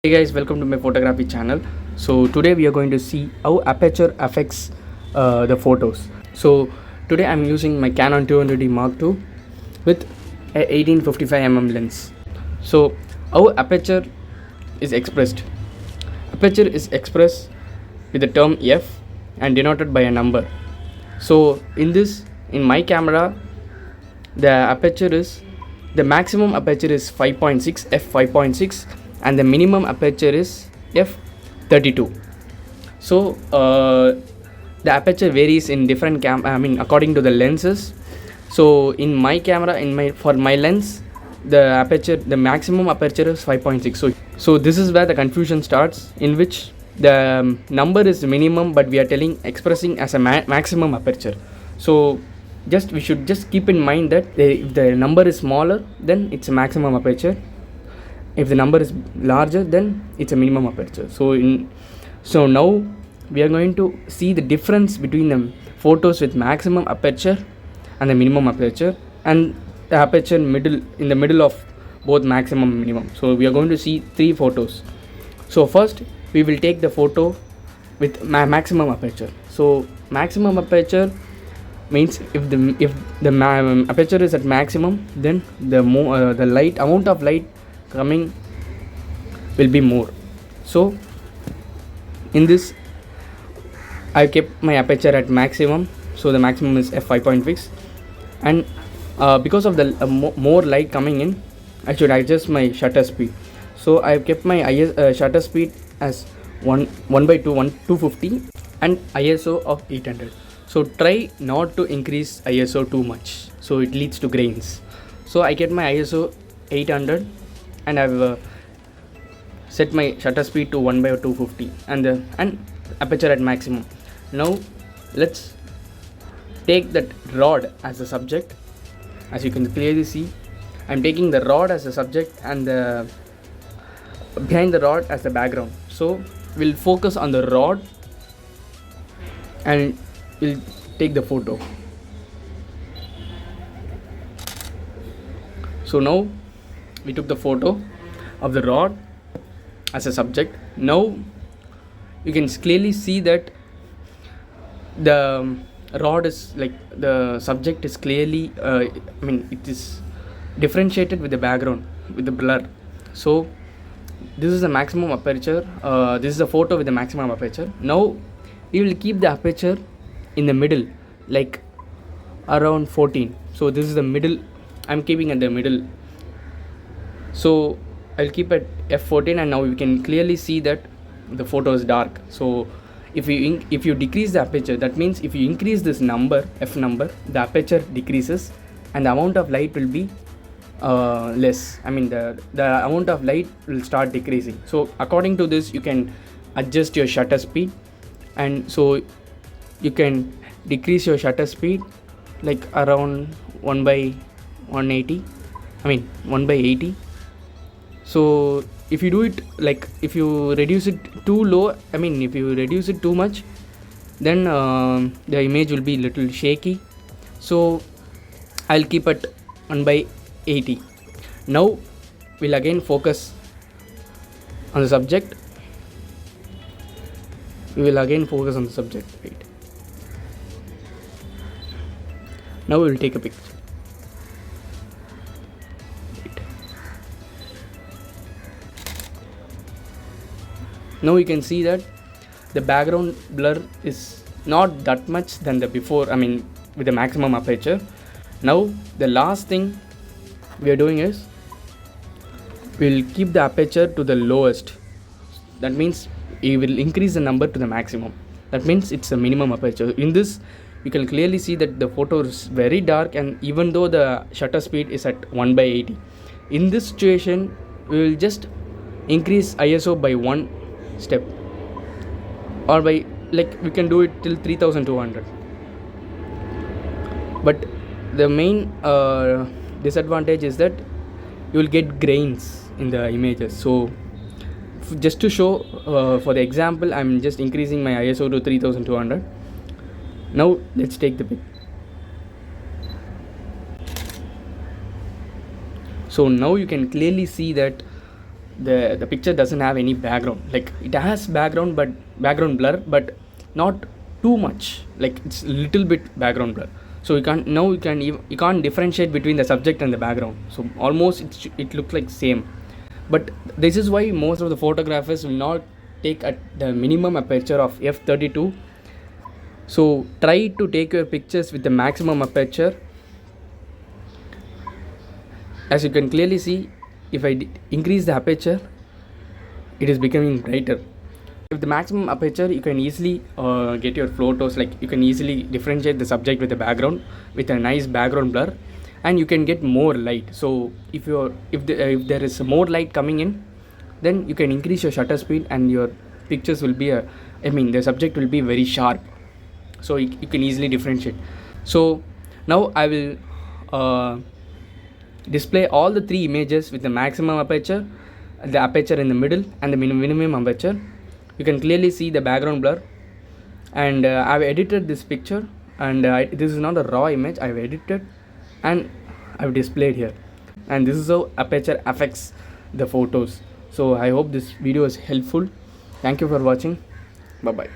Hey guys, welcome to my photography channel. So today we are going to see how aperture affects the photos. So today I'm using my Canon 200D Mark II with a 1855 mm lens. So how aperture is expressed? Aperture is expressed with the term f and denoted by a number. So in my camera, the aperture is the maximum aperture is 5.6 f5.6 and the minimum aperture is f32. So the aperture varies in different according to the lenses. So in my camera, for my lens, the maximum aperture is 5.6. So this is where the confusion starts, in which the number is minimum but we are expressing as a maximum aperture. So we should just keep in mind that if the number is smaller, then it's a maximum aperture. If the number is larger, then it's a minimum aperture. So now we are going to see the difference between the photos with maximum aperture and the minimum aperture, and the aperture in the middle of both maximum and minimum. So we are going to see three photos. So first we will take the photo with maximum aperture. So maximum aperture means if the aperture is at maximum, then the amount of light coming will be more. So in this I kept my aperture at maximum, so the maximum is f5.6, and because of the more light coming in, I should adjust my shutter speed. So I have kept my shutter speed as 250 and ISO of 800. So try not to increase ISO too much, so it leads to grains. So I kept my ISO 800 and I've set my shutter speed to 1/250 and aperture at maximum. Now let's take that rod as a subject. As you can clearly see, I'm taking the rod as a subject and behind the rod as the background. So we'll focus on the rod and we'll take the photo. So now we took the photo of the rod as a subject. Now you can clearly see that the rod is the subject is clearly it is differentiated with the background, with the blur. So this is the maximum aperture. This is a photo with the maximum aperture. Now we will keep the aperture in the middle, like around 14. So this is the middle. I'm keeping at the middle. So I'll keep at f14, and now you can clearly see that the photo is dark. So if you decrease the aperture, that means if you increase this number, f number, the aperture decreases and the amount of light will be less. The amount of light will start decreasing. So according to this, you can adjust your shutter speed, and so you can decrease your shutter speed like around 1/180, 1/80. So if you do it if you reduce it too low, if you reduce it too much, then the image will be little shaky. So I'll keep it 1/80. Now we'll again focus on the subject. We will again focus on the subject. Wait. Now we will take a picture. Wait. Now you can see that the background blur is not that much than the before, with the maximum aperture. Now the last thing we are doing is we'll keep the aperture to the lowest. That means we will increase the number to the maximum. That means it's a minimum aperture. In this, you can clearly see that the photo is very dark, and even though the shutter speed is at 1/80, in this situation we will just increase ISO by one step, or we can do it till 3200. But the main disadvantage is that you will get grains in the images. So just to show for the example, I'm just increasing my ISO to 3200. Now let's take the pic. So now you can clearly see that the picture doesn't have any background. Like it has background, but background blur, but not too much. Like it's a little bit background blur. So you can't differentiate between the subject and the background. So almost it looks like same. But this is why most of the photographers will not take at the minimum aperture of f32. So try to take your pictures with the maximum aperture. As you can clearly see, if I increase the aperture, it is becoming brighter. With the maximum aperture, you can easily get your photos, like you can easily differentiate the subject with the background with a nice background blur, and you can get more light. So if there is more light coming in, then you can increase your shutter speed, and your pictures will be the subject will be very sharp. So you can easily differentiate. So now I will display all the three images with the maximum aperture, the aperture in the middle, and the minimum aperture. You can clearly see the background blur, and I've edited this picture, and this is not a raw image. I've edited and I've displayed here, and this is how aperture affects the photos. So I hope this video is helpful. Thank you for watching. Bye bye.